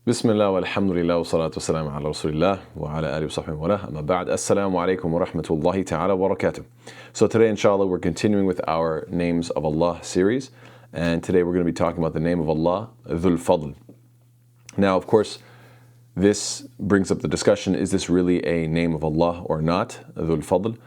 Bismillah walhamdulillah wa salatu wassalamu ala rasulillah wa ala alihi wa sahbihi wa amma ba'd. Assalamu alaikum wa rahmatullahi ta'ala wa barakatuh. So today inshallah we're continuing with our Names of Allah series, and today we're going to be talking about the name of Allah, Dul-Faadil. Now of course this brings up the discussion, is this really a name of Allah or not, Dul-Faadil?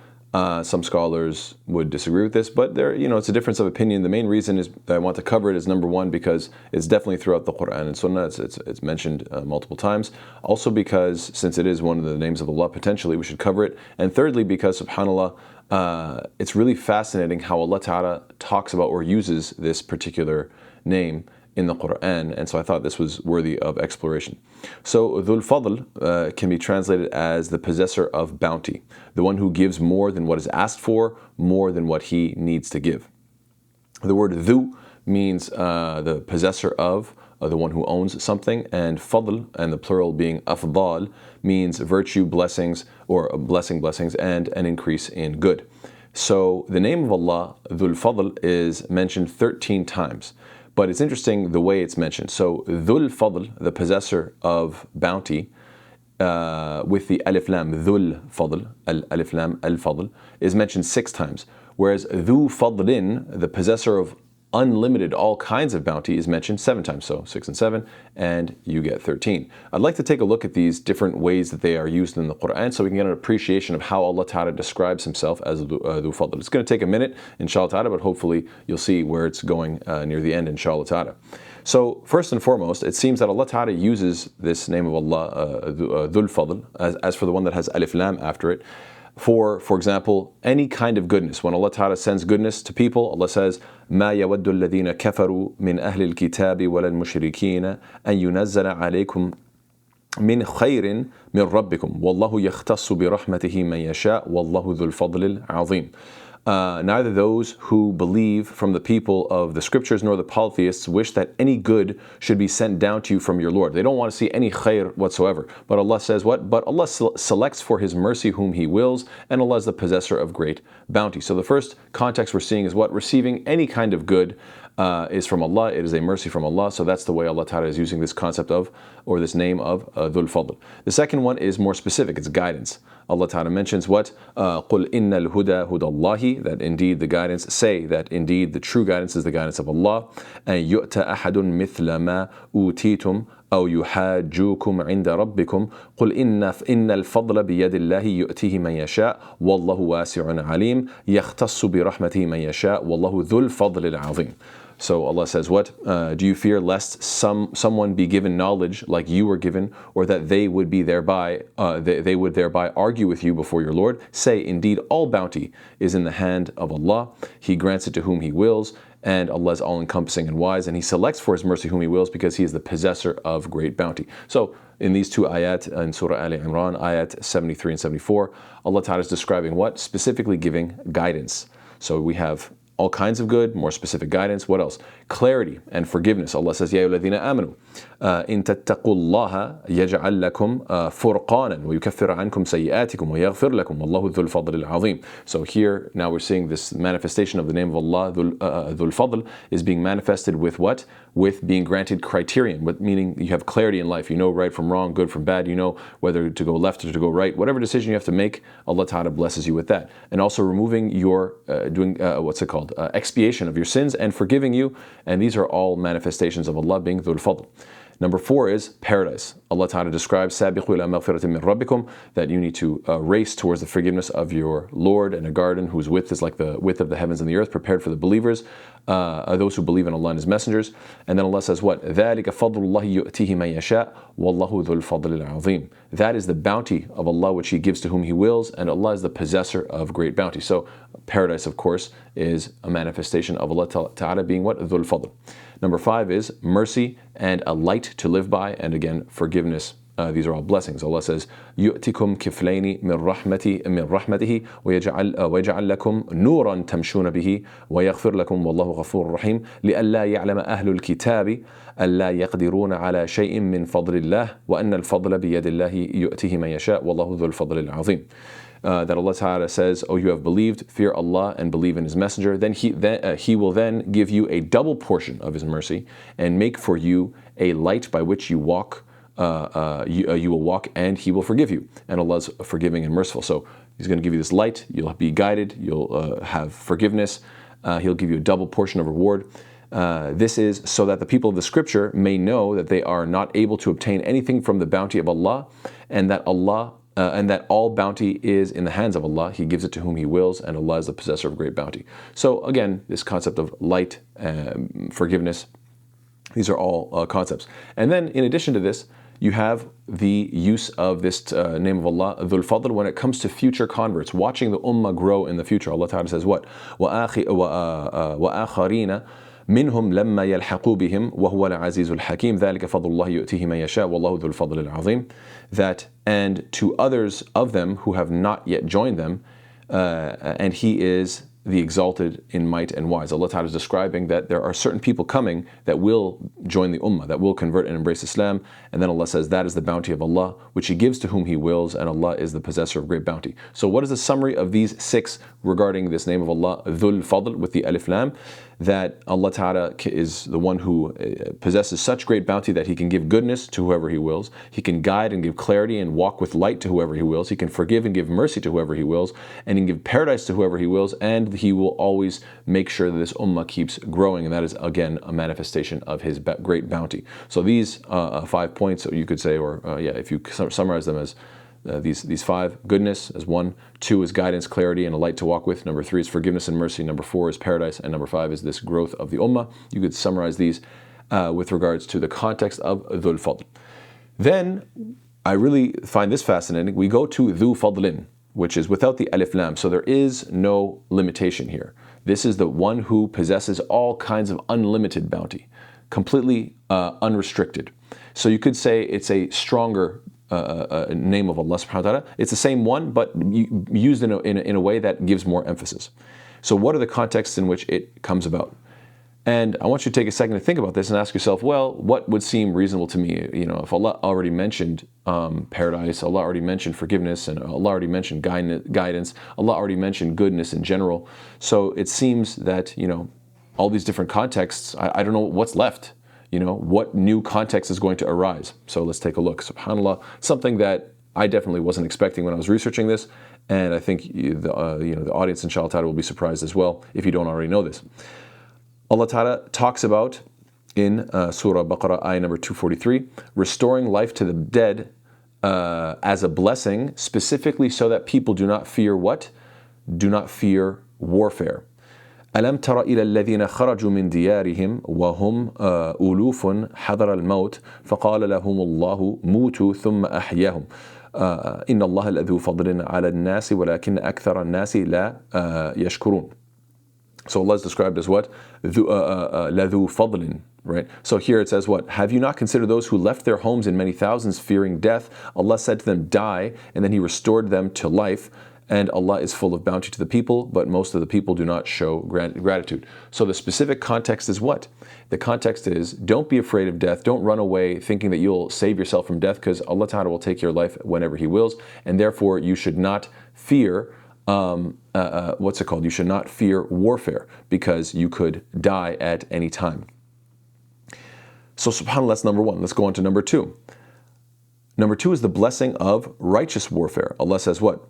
Some scholars would disagree with this, but it's a difference of opinion. The main reason is that I want to cover it is, number one, because it's definitely throughout the Quran and Sunnah. It's mentioned multiple times. Also because since it is one of the names of Allah, potentially we should cover it. And thirdly, because subhanAllah, it's really fascinating how Allah Ta'ala talks about or uses this particular name in the Quran, and so I thought this was worthy of exploration. So Dul-Faadil can be translated as the possessor of bounty, the one who gives more than what is asked for, more than what he needs to give. The word Dhu means the possessor of, the one who owns something, and Fadl, and the plural being Afdal, means virtue, blessings, or blessings, and an increase in good. So the name of Allah, Dul-Faadil, is mentioned 13 times. But it's interesting the way it's mentioned. So Dul-Faadil, the possessor of bounty, with the alif lam, Dul-Faadil, alif lam, al-Faadil, is mentioned 6 times. Whereas Dhu Fadlin, the possessor of unlimited, all kinds of bounty, is mentioned 7 times. So 6 and 7, and you get 13. I'd like to take a look at these different ways that they are used in the Quran so we can get an appreciation of how Allah Ta'ala describes himself as Dhu-Faadil. It's going to take a minute, inshallah ta'ala, but hopefully you'll see where it's going near the end, inshallah ta'ala. So first and foremost, it seems that Allah Ta'ala uses this name of Allah, Dul-Faadil, as for the one that has alif lam after it, for example, any kind of goodness. When Allah Ta'ala sends goodness to people, Allah says, مَا يَوَدُّ الَّذِينَ كَفَرُوا مِنْ أَهْلِ الْكِتَابِ وَلَا الْمُشْرِكِينَ أَنْ يُنَزَّلَ عَلَيْكُمْ مِنْ خَيْرٍ مِنْ رَبِّكُمْ وَاللَّهُ يَخْتَصُّ بِرَحْمَتِهِ مَنْ يَشَاءُ وَاللَّهُ ذُو الْفَضْلِ الْعَظِيمِ. Neither those who believe from the people of the scriptures nor the polytheists wish that any good should be sent down to you from your Lord. They don't want to see any khair whatsoever. But Allah says what? But Allah selects for His mercy whom He wills, and Allah is the possessor of great bounty. So the first context we're seeing is what? Receiving any kind of good is from Allah. It is a mercy from Allah. So that's the way Allah Ta'ala is using this concept of, or this name of, Dul-Faadil. The second one is more specific. It's guidance. Allah Ta'ala mentions what? قُلْ إِنَّ الْهُدَى هُدَى اللَّهِ, that indeed the guidance, say that indeed the true guidance is the guidance of Allah. أَن يُؤْتَ أَحَدٌ مِثْلَ مَا أُوتِيتُمْ أو يحاجوكم عند ربكم قل إن الفضل بيد الله يؤتيه من يشاء والله واسع عليم يختص برحمته من يشاء والله ذو الفضل العظيم. So Allah says what? Do you fear lest someone be given knowledge like you were given, or that they would be thereby they would thereby argue with you before your Lord? Say, indeed all bounty is in the hand of Allah. He grants it to whom He wills, and Allah is all-encompassing and wise, and He selects for His mercy whom He wills, because He is the possessor of great bounty. So in these 2 ayat in Surah Al Imran, ayat 73 and 74, Allah Ta'ala is describing what? Specifically giving guidance. So we have all kinds of good, more specific guidance. What else? Clarity and forgiveness. Allah says, يَا أَيُّهَا الَّذِينَ آمَنُوا إِن تَتَّقُوا اللَّهَ يَجْعَلْ لَكُمْ فُرْقَانًا وَيُكَفِّرْ عَنْكُمْ سَيِّئَاتِكُمْ وَيَغْفِرْ لَكُمْ وَاللَّهُ ذُو الْفَضْلِ الْعَظِيمِ. So here, now we're seeing this manifestation of the name of Allah, Dul-Faadil, is being manifested with what? With being granted criterion, meaning you have clarity in life. You know right from wrong, good from bad. You know whether to go left or to go right. Whatever decision you have to make, Allah Ta'ala blesses you with that. And also removing your, expiation of your sins and forgiving you. And these are all manifestations of Allah being Dul-Faadil. Number 4 is paradise. Allah Ta'ala describes سَابِقُوا إِلَى مَغْفِرَةٍ مِّن رَبِّكُمْ, that you need to race towards the forgiveness of your Lord, and a garden whose width is like the width of the heavens and the earth, prepared for the believers, those who believe in Allah and His messengers. And then Allah says what? ذَلِكَ فَضْلُ اللَّهِ يُؤْتِيهِ مَن يَشَاءُ وَاللَّهُ ذُو الْفَضْلِ الْعَظِيمِ. That is the bounty of Allah which He gives to whom He wills, and Allah is the possessor of great bounty. So paradise, of course, is a manifestation of Allah Ta'ala being what? Dul-Faadil. Number 5 is mercy and a light to live by, and again, forgiveness. These are all blessings. Allah says, يُؤْتِكُمْ كِفْلَيْنِ مِنْ رَحْمَتِهِ وَيَجْعَلْ لَكُمْ نُورًا تَمْشُونَ بِهِ وَيَغْفِرْ لَكُمْ وَاللَّهُ غَفُورٌ رَحِيمٌ لِأَلَّا يَعْلَمَ أَهْلُ الْكِتَابِ أَلَّا يَقْدِرُونَ عَلَى شَيْءٍ مِنْ فَضْلِ اللَّهِ وَأَنَّ الْفَضْلَ بِيَدِ اللَّهِ يُؤْتِهِ مَنْ يَشَاءُ وَاللَّهُ ذُو الْفَضْلِ الْعَظِيمِ. That Allah Ta'ala says, "O you have believed, fear Allah and believe in His Messenger, then He will then give you a double portion of His mercy and make for you a light by which you walk you will walk, and He will forgive you. And Allah is forgiving and merciful. So He's going to give you this light. You'll be guided. You'll have forgiveness. He'll give you a double portion of reward. This is so that the people of the Scripture may know that they are not able to obtain anything from the bounty of Allah, and that all bounty is in the hands of Allah. He gives it to whom He wills, and Allah is the possessor of great bounty. So again, this concept of light, forgiveness, these are all concepts. And then in addition to this, you have the use of this name of Allah, Dul-Faadil, when it comes to future converts, watching the ummah grow in the future. Allah Ta'ala says what? وَآخَرِينَ منهم لما يلحقوا بهم وهو العزيز الحكيم ذلك فضل الله يؤتيه من يشاء والله ذو الفضل العظيم. That, and to others of them who have not yet joined them, and He is the exalted in might and wise. Allah Ta'ala is describing that there are certain people coming that will join the ummah, that will convert and embrace Islam, and then Allah says that is the bounty of Allah, which He gives to whom He wills, and Allah is the possessor of great bounty. So what is the summary of these 6 regarding this name of Allah, Dhul-Fadl, with the Alif Lam? That Allah Ta'ala is the one who possesses such great bounty that He can give goodness to whoever He wills. He can guide and give clarity and walk with light to whoever He wills. He can forgive and give mercy to whoever He wills. And He can give paradise to whoever He wills. And He will always make sure that this ummah keeps growing. And that is, again, a manifestation of His great bounty. So these 5 points, you could say, or if you summarize them as these 5, goodness as 1, 2 is guidance, clarity, and a light to walk with. Number 3 is forgiveness and mercy. Number 4 is paradise, and number 5 is this growth of the ummah. You could summarize these with regards to the context of Dhul Fadl. Then I really find this fascinating. We go to Dhu Fadlin, which is without the Alif Lam, so there is no limitation here. This is the one who possesses all kinds of unlimited bounty, completely unrestricted. So you could say it's a stronger name of Allah subhanahu wa ta'ala. It's the same one, but used in a way that gives more emphasis. So what are the contexts in which it comes about? And I want you to take a second to think about this and ask yourself, well, what would seem reasonable to me? If Allah already mentioned paradise, Allah already mentioned forgiveness, and Allah already mentioned guidance, Allah already mentioned goodness in general. So it seems that, all these different contexts, I don't know what's left. What new context is going to arise? So let's take a look. SubhanAllah, something that I definitely wasn't expecting when I was researching this, and I think the audience, inshallah ta'ala, will be surprised as well if you don't already know this. Allah Ta'ala talks about in Surah Baqarah, ayah number 243, restoring life to the dead as a blessing, specifically so that people do not fear what? Do not fear warfare. ألم تر إلى الذين خرجوا من ديارهم وهم ألوف حذر الموت فقال لهم الله موتوا ثم أحياهم إن الله لذو فضل على الناس ولكن أكثر الناس لا يشكرون. So Allah is described as what? لذو فضل, right? So here it says what? Have you not considered those who left their homes in many thousands fearing death? Allah said to them, die, and then He restored them to life. And Allah is full of bounty to the people, but most of the people do not show gratitude. So the specific context is what? The context is, don't be afraid of death. Don't run away thinking that you'll save yourself from death, because Allah Ta'ala will take your life whenever He wills. And therefore, you should not fear, You should not fear warfare, because you could die at any time. So subhanAllah, that's number 1. Let's go on to number 2. Number 2 is the blessing of righteous warfare. Allah says what?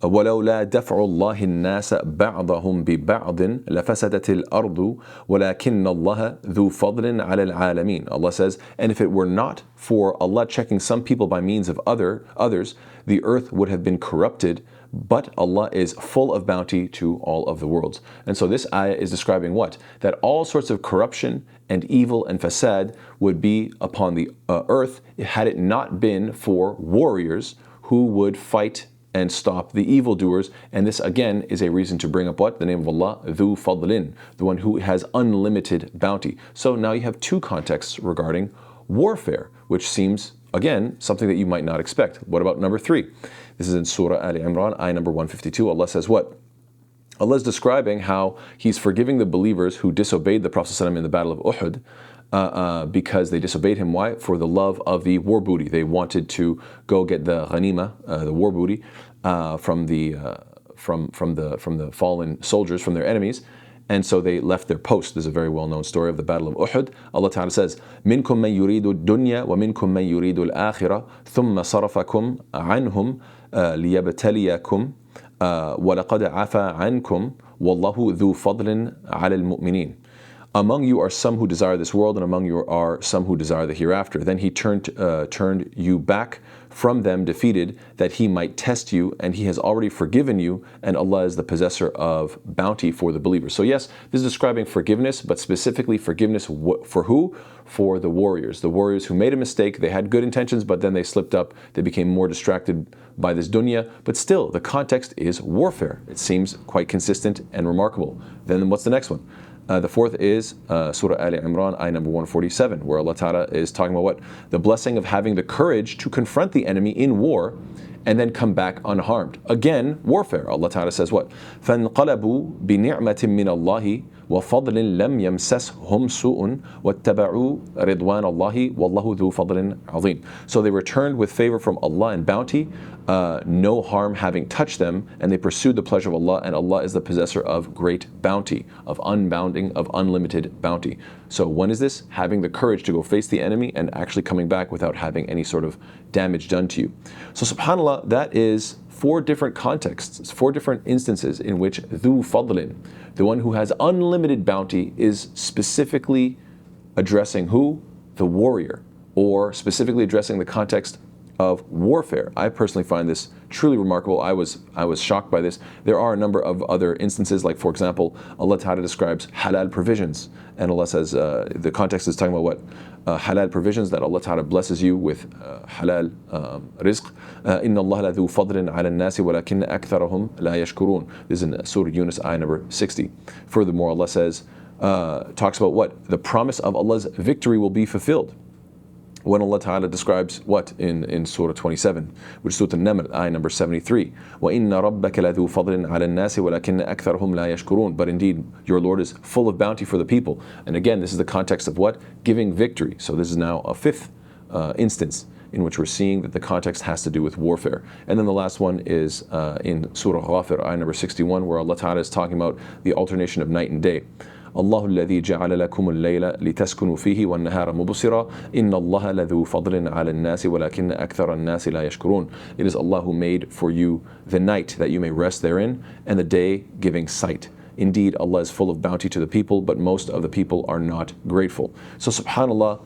ولولا دفع الله الناس بعضهم ببعض لفسدت الأرض ولكن الله ذو فضل على العالمين. Allah says, and if it were not for Allah checking some people by means of others, the earth would have been corrupted, but Allah is full of bounty to all of the worlds. And so this ayah is describing what? That all sorts of corruption and evil and fasad would be upon the earth had it not been for warriors who would fight and stop the evildoers. And this again is a reason to bring up what? The name of Allah, Dhu Fadlin, the one who has unlimited bounty. So now you have 2 contexts regarding warfare, which seems, again, something that you might not expect. What about number 3? This is in Surah Al Imran, ayah number 152. Allah says what? Allah is describing how He's forgiving the believers who disobeyed the Prophet ﷺ in the Battle of Uhud, because they disobeyed him. Why? For the love of the war booty. They wanted to go get the ghanima, the war booty, from the fallen soldiers, from their enemies, and so they left their post. There's a very well-known story of the Battle of Uhud. Allah Ta'ala says, مِنْكُم مَّن يُرِيدُ الدُّنْيَا وَمِنْكُم مَّن يُرِيدُ الْآخِرَةَ ثُمَّ صَرَفَكُمْ عَنْهُمْ لِيَبْتَلِيَكُمْ وَلَقَدْ عَفَا عَنْكُمْ وَاللَّهُ ذُو فَضْلٍ عَلَى الْمُؤْمِنِينَ. Among you are some who desire this world, and among you are some who desire the hereafter. Then he turned you back from them defeated, that he might test you, and he has already forgiven you, and Allah is the possessor of bounty for the believers. So yes, this is describing forgiveness, but specifically forgiveness for who? For the warriors who made a mistake. They had good intentions, but then they slipped up. They became more distracted by this dunya. But still, the context is warfare. It seems quite consistent and remarkable. Then what's the next one? The fourth is Surah Ali Imran, ayah number 147, where Allah Ta'ala is talking about what? The blessing of having the courage to confront the enemy in war and then come back unharmed. Again, warfare. Allah Ta'ala says what? فَانْقَلَبُوا بِنِعْمَةٍ مِّنَ اللَّهِ وَفَضْلٍ لَمْ يَمْسَسْهُمْ سُوءٌ وَاتَّبَعُوا رِضْوَانَ اللَّهِ وَاللَّهُ ذُو فَضْلٍ عَظِيمٍ. So they returned with favor from Allah and bounty, no harm having touched them, and they pursued the pleasure of Allah, and Allah is the possessor of great bounty, of unbounding, of unlimited bounty. So when is this? Having the courage to go face the enemy and actually coming back without having any sort of damage done to you. So subhanAllah, that is 4 different contexts, 4 different instances in which Dhu Fadlin, the one who has unlimited bounty, is specifically addressing who? The warrior, or specifically addressing the context of warfare. I personally find this truly remarkable. I was shocked by this. There are a number of other instances, like for example, Allah Ta'ala describes halal provisions, and Allah says, the context is talking about what? Halal provisions, that Allah Ta'ala blesses you with halal rizq. Inna Allah la dhu fadlin ala nasi walakinna aktharahum la yashkurun. This is in Surah Yunus, ayah number 60. Furthermore, Allah says, talks about what? The promise of Allah's victory will be fulfilled. When Allah Ta'ala describes what in Surah 27, which is Surah An-Naml, ayah number 73, وَإِنَّ رَبَّكَ لَذُو فَضْلٍ عَلَى النَّاسِ وَلَكِنَّ أَكْثَرَهُمْ لَا يَشْكُرُونَ. But indeed, your Lord is full of bounty for the people. And again, this is the context of what? Giving victory. So this is now a 5th instance in which we're seeing that the context has to do with warfare. And then the last one is in Surah Ghafir, ayah number 61, where Allah Ta'ala is talking about the alternation of night and day. الله الذي جعل لكم الليل لتسكنوا فيه والنهار مبصرا إن الله لذو فضل على الناس ولكن أكثر الناس لا يشكرون. It is Allah who made for you the night that you may rest therein, and the day giving sight. Indeed, Allah is full of bounty to the people, but most of the people are not grateful. So subhanAllah,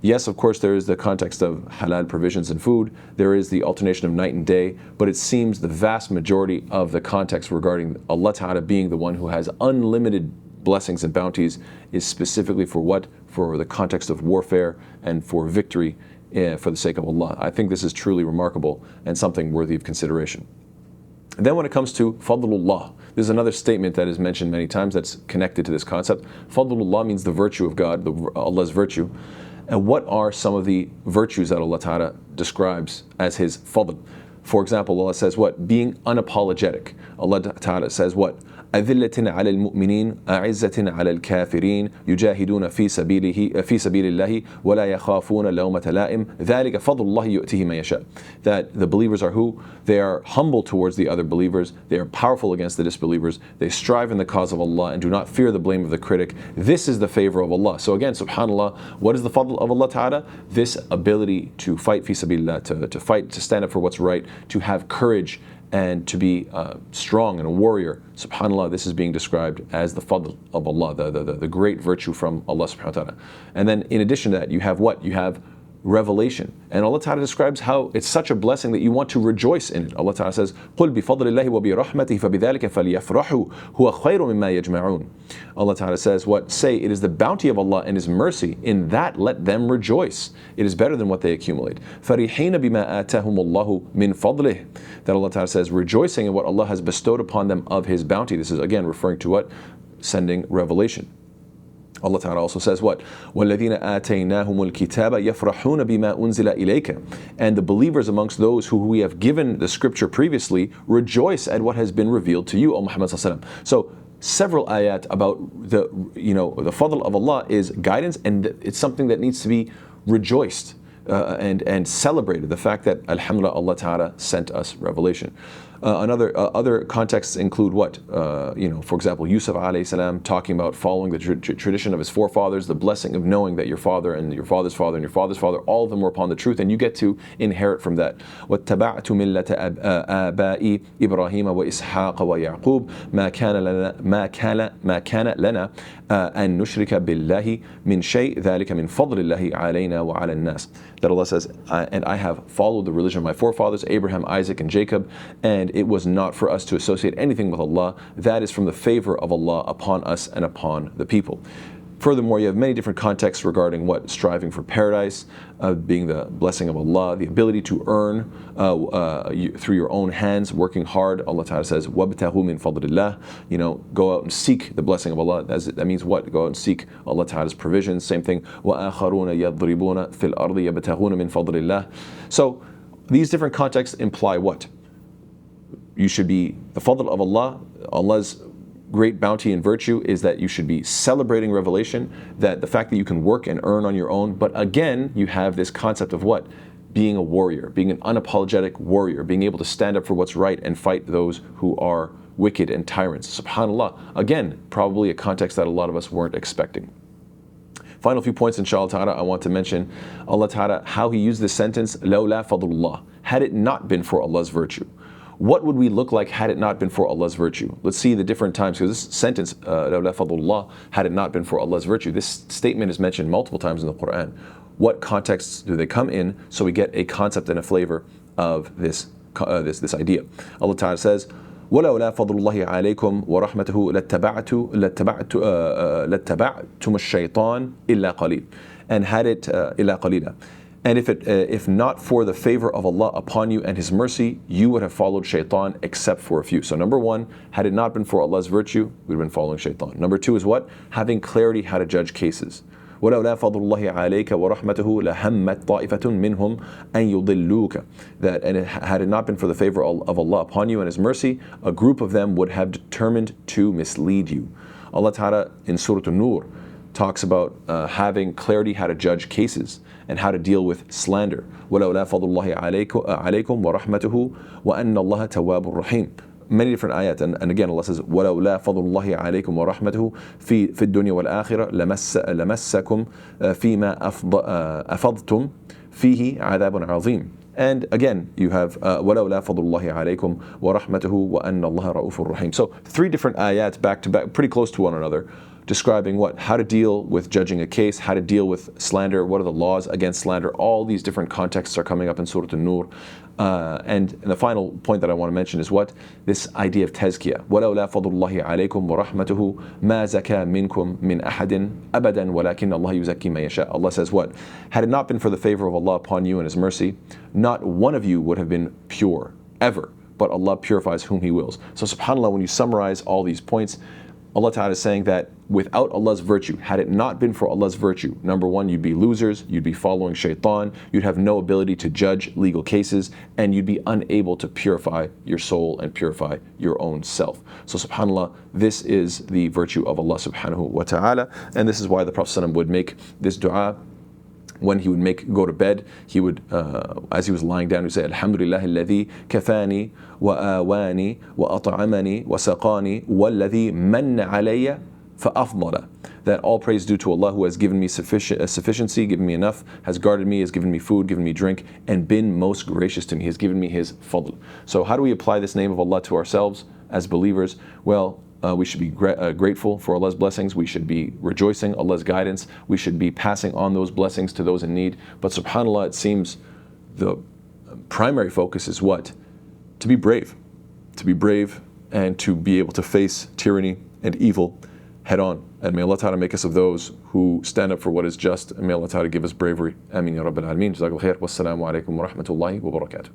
yes, of course, there is the context of halal provisions and food. There is the alternation of night and day. But it seems the vast majority of the context regarding Allah Ta'ala being the one who has unlimited blessings and bounties is specifically for what? For the context of warfare and for victory for the sake of Allah. I think this is truly remarkable and something worthy of consideration. And then when it comes to Fadlullah, this is another statement that is mentioned many times that's connected to this concept. Fadlullah means the virtue of God, Allah's virtue. And what are some of the virtues that Allah Ta'ala describes as His Fadl? For example, Allah says what? Being unapologetic. Allah Ta'ala says what? أذلة على المؤمنين أعزة على الكافرين يجاهدون في سبيل الله ولا يخافون لومة لائم ذلك فضل الله يؤتيه من يشاء. That the believers are who? They are humble towards the other believers. They are powerful against the disbelievers. They strive in the cause of Allah and do not fear the blame of the critic. This is the favor of Allah. So again, subhanAllah, what is the fadl of Allah Ta'ala? This ability to fight fi sabilillah, to fight, to stand up for what's right, to have courage, and to be strong and a warrior. SubhanAllah, this is being described as the fadl of Allah, the great virtue from Allah subhanahu wa ta'ala. And then in addition to that, you have what? You have revelation. And Allah Ta'ala describes how it's such a blessing that you want to rejoice in it. Allah Ta'ala says, قُلْ بِفَضْلِ اللَّهِ وَبِرَحْمَتِهِ فَبِذَلِكَ فَلْيَفْرَحُوا هُوَ خَيْرٌ مِمَّا يَجْمَعُونَ. Allah Ta'ala says, what? Say, it is the bounty of Allah and His mercy. In that, let them rejoice. It is better than what they accumulate. فَرِحِينَ بِمَا آتَاهُمُ اللَّهُ مِنْ فَضْلِهِ. That Allah Ta'ala says, rejoicing in what Allah has bestowed upon them of His bounty. This is again referring to what? Sending revelation. Allah Ta'ala also says what? وَالَّذِينَ آتَيْنَاهُمُ الْكِتَابَ يَفْرَحُونَ بِمَا أُنزِلَ إِلَيْكَ. And the believers amongst those who we have given the scripture previously rejoice at what has been revealed to you, O Muhammad sallallahu alaihi wasallam. So several ayat about the fadl of Allah is guidance, and it's something that needs to be rejoiced and celebrated. The fact that Alhamdulillah, Allah Ta'ala sent us revelation. Other contexts include what? For example, Yusuf alayhi salam talking about following the tradition of his forefathers, the blessing of knowing that your father and your father's father and your father's father, all of them were upon the truth, and you get to inherit from that. وَاتَّبَعْتُ مِلَّةَ آبَائِ إِبْرَاهِيمَ وَإِسْحَاقَ وَيَعْقُوبَ ما كان لنا أن نشرك بالله من شيء ذلك من فضل الله علينا وعلى الناس. That Allah says, and I have followed the religion of my forefathers, Abraham, Isaac, and Jacob, and it was not for us to associate anything with Allah. That is from the favor of Allah upon us and upon the people. Furthermore, you have many different contexts regarding what striving for paradise, being the blessing of Allah, the ability to earn through your own hands, working hard. Allah Ta'ala says, وَابْتَغُوا مِن فَضْلِ اللَّهِ. Go out and seek the blessing of Allah. That means what? Go out and seek Allah Ta'ala's provisions. Same thing. وَآخَرُونَ يَضْرِبُونَ فِي الْأَرْضِ يَبْتَغُونَ مِن فَضْلِ اللَّهِ. So these different contexts imply what? You should be the fadl of Allah. Allah's great bounty and virtue is that you should be celebrating revelation, that the fact that you can work and earn on your own. But again, you have this concept of what? Being a warrior, being an unapologetic warrior, being able to stand up for what's right and fight those who are wicked and tyrants. SubhanAllah. Again, probably a context that a lot of us weren't expecting. Final few points, inshallah ta'ala, I want to mention Allah ta'ala, how He used this sentence, لَوْلَا فَضْلُ اللَّهِ. Had it not been for Allah's virtue. What would we look like had it not been for Allah's virtue? Let's see the different times, because this sentence, لَوْلَا فَضْلُ اللَّهِ, had it not been for Allah's virtue. This statement is mentioned multiple times in the Quran. What contexts do they come in so we get a concept and a flavor of this idea? Allah Ta'ala says, وَلَوْلَا فَضْلُ اللَّهِ عَلَيْكُمْ وَرَحْمَتُهُ لَاتَّبَعْتُمُ الشَّيْطَانَ إِلَّا قَلِيلًا. And had it إِلَّا قَلِيلًا. And if not for the favor of Allah upon you and His mercy, you would have followed shaitan except for a few. So number one, had it not been for Allah's virtue, we would have been following shaitan. Number two is what? Having clarity how to judge cases. وَلَوْلَا فَضْلُ اللَّهِ عَلَيْكَ وَرَحْمَتُهُ لَهَمَّتْ طَائِفَةٌ مِّنْهُمْ أَن يُضِلُّوكَ. Had it not been for the favor of Allah upon you and His mercy, a group of them would have determined to mislead you. Allah Ta'ala in Surah An-Nur talks about having clarity how to judge cases and how to deal with slander. وَلَوْلَا فَضْلُ اللَّهِ عَلَيْكُمْ وَرَحْمَتُهُ وَأَنَّ اللَّهَ تَوَّابٌ رَحِيمٌ. Many different ayat, and again Allah says, وَلَوْلَا فَضْلُ اللَّهِ عَلَيْكُمْ وَرَحْمَتُهُ فِي الدُّنْيَا وَالْآخِرَةِ لَمَسَّكُمْ فِيمَا أَفَضْتُمْ فِيهِ عَذَابٌ عَظِيمٌ. And again, you have وَلَوْلَا فَضْلُ اللَّهِ عَلَيْكُمْ وَرَحْمَتُهُ وَأَنَّ اللَّهَ رَؤُوفٌ رَحِيمٌ. So three different ayat back to back, pretty close to one another, describing what? How to deal with judging a case, how to deal with slander, what are the laws against slander. All these different contexts are coming up in Surah An-Nur. And the final point that I want to mention is what? This idea of tazkiyah. وَلَوْلَا فَضْلُ اللَّهِ عَلَيْكُمْ وَرَحْمَتُهُ مَا زَكَى مِنْكُمْ مِنْ أَحَدٍ أَبَدًا وَلَكِنَّ اللَّهَ يُزَكِّي مَن يَشَاءُ. Allah says what? Had it not been for the favor of Allah upon you and His mercy, not one of you would have been pure, ever. But Allah purifies whom He wills. So subhanAllah, when you summarize all these points, Allah Ta'ala is saying that without Allah's virtue, had it not been for Allah's virtue, number one, you'd be losers, you'd be following shaitan, you'd have no ability to judge legal cases, and you'd be unable to purify your soul and purify your own self. So subhanAllah, this is the virtue of Allah subhanahu wa ta'ala, and this is why the Prophet ﷺ would make this dua. When he would go to bed, he would, as he was lying down, he would say, Alhamdulillah alladhi kafani wa awani wa at'amani wa saqani walladhi manna alayya fa'afdala. That all praise due to Allah, who has given me sufficiency, given me enough, has guarded me, has given me food, given me drink, and been most gracious to me. He has given me His fadl. So how do we apply this name of Allah to ourselves as believers? Well, we should be grateful for Allah's blessings. We should be rejoicing Allah's guidance. We should be passing on those blessings to those in need. But subhanAllah, it seems the primary focus is what? To be brave. To be brave and to be able to face tyranny and evil head on. And may Allah Ta'ala make us of those who stand up for what is just. And may Allah Ta'ala give us bravery. Ameen ya Rabbil Alameen. Jazakallah khair. Wassalamu alaikum wa rahmatullahi wa barakatuh.